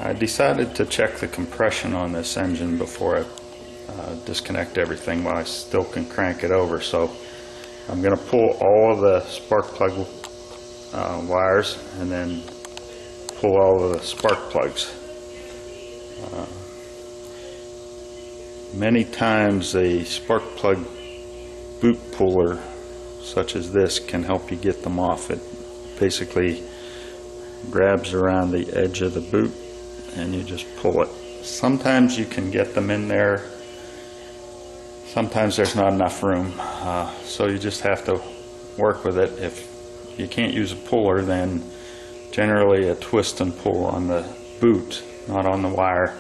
I decided to check the compression on this engine before I disconnect everything while I still can crank it over. So I'm going to pull all of the spark plug wires and then pull all of the spark plugs. Many times a spark plug boot puller such as this can help you get them off. It basically grabs around the edge of the boot and you just pull it. Sometimes you can get them in there, sometimes there's not enough room, so you just have to work with it. If you can't use a puller, then generally a twist and pull on the boot, not on the wire,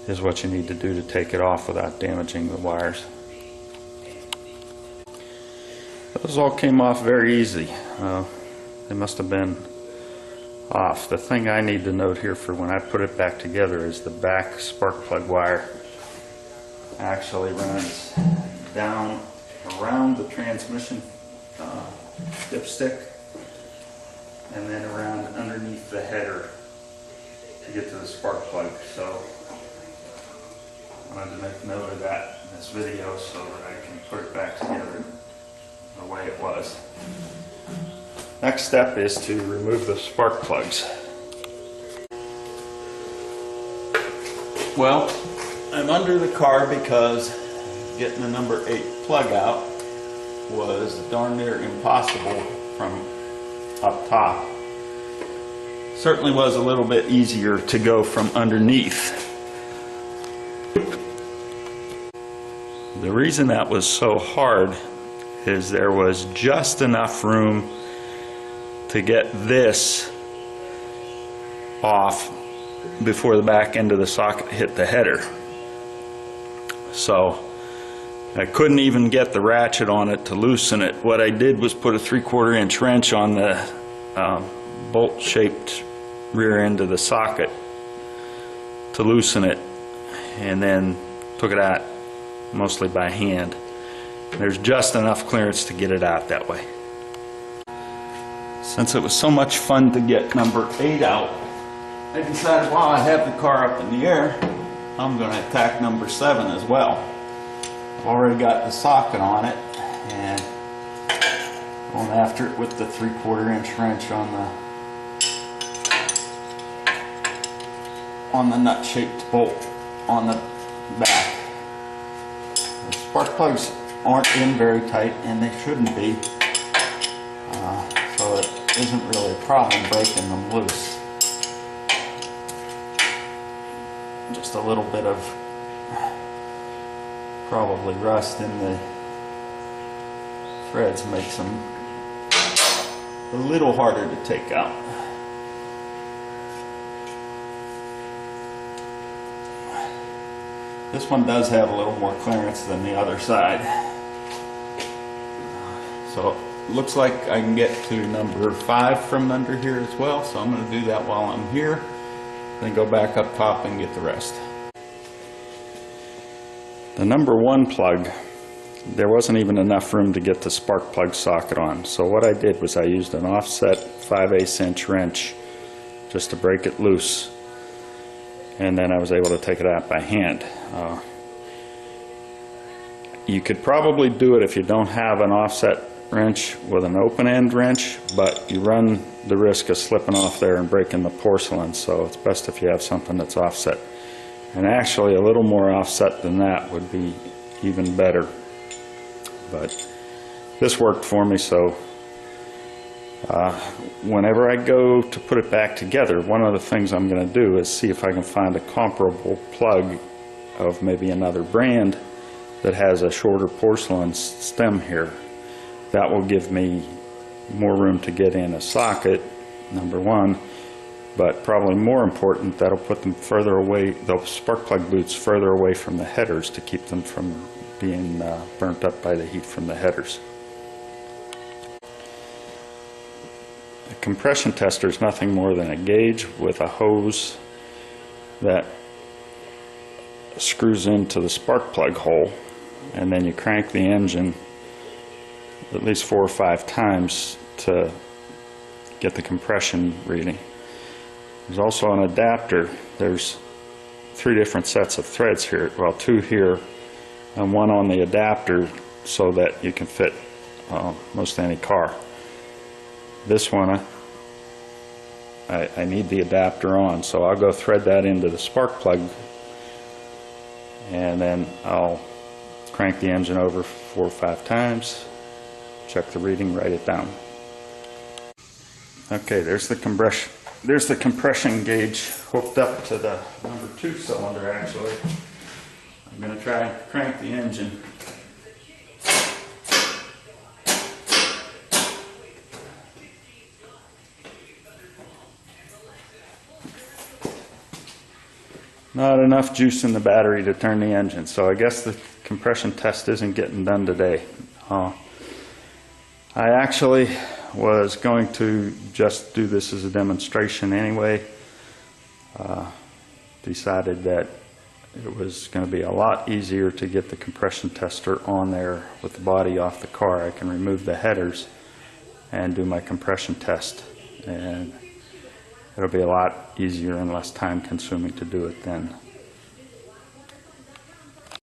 is what you need to do to take it off without damaging the wires. Those all came off very easy. They must have been off. The thing I need to note here for when I put it back together is the back spark plug wire actually runs down around the transmission dipstick and then around underneath the header to get to the spark plug. So I wanted to make note of that in this video so that I can put it back together the way it was. Next step is to remove the spark plugs. Well, I'm under the car because getting the number 8 plug out was darn near impossible from up top. Certainly was a little bit easier to go from underneath. The reason that was so hard is there was just enough room to get this off before the back end of the socket hit the header. So I couldn't even get the ratchet on it to loosen it. What I did was put a 3/4 inch wrench on the bolt shaped rear end of the socket to loosen it, and then took it out mostly by hand. There's just enough clearance to get it out that way. Since it was so much fun to get number 8 out, I decided while I have the car up in the air, I'm going to attack number 7 as well. I've already got the socket on it and going after it with the 3/4 inch wrench on the nut shaped bolt on the back. The spark plugs aren't in very tight, and they shouldn't be, so it isn't really a problem breaking them loose. Just a little bit of probably rust in the threads makes them a little harder to take out. This one does have a little more clearance than the other side. So it looks like I can get to number 5 from under here as well, so I'm going to do that while I'm here, then go back up top and get the rest. The number 1 plug, there wasn't even enough room to get the spark plug socket on, so what I did was I used an offset 5/8 inch wrench just to break it loose, and then I was able to take it out by hand. You could probably do it if you don't have an offset wrench with an open end wrench, but you run the risk of slipping off there and breaking the porcelain, so it's best if you have something that's offset. And actually a little more offset than that would be even better, but this worked for me. So whenever I go to put it back together, one of the things I'm going to do is see if I can find a comparable plug of maybe another brand that has a shorter porcelain stem here. That will give me more room to get in a socket, number 1, but probably more important, that'll put them further away, those spark plug boots further away from the headers to keep them from being burnt up by the heat from the headers. A compression tester is nothing more than a gauge with a hose that screws into the spark plug hole, and then you crank the engine at least 4 or 5 times to get the compression reading. There's also an adapter. There's 3 different sets of threads here, well, 2 here and 1 on the adapter so that you can fit most any car. This one I need the adapter on, so I'll go thread that into the spark plug, and then I'll crank the engine over 4 or 5 times, check the reading, write it down. Okay, there's the compression gauge hooked up to the number 2 cylinder actually. I'm going to try and crank the engine. Not enough juice in the battery to turn the engine, so I guess the compression test isn't getting done today. I actually was going to just do this as a demonstration anyway. Decided that it was going to be a lot easier to get the compression tester on there with the body off the car. I can remove the headers and do my compression test, and it'll be a lot easier and less time consuming to do it then.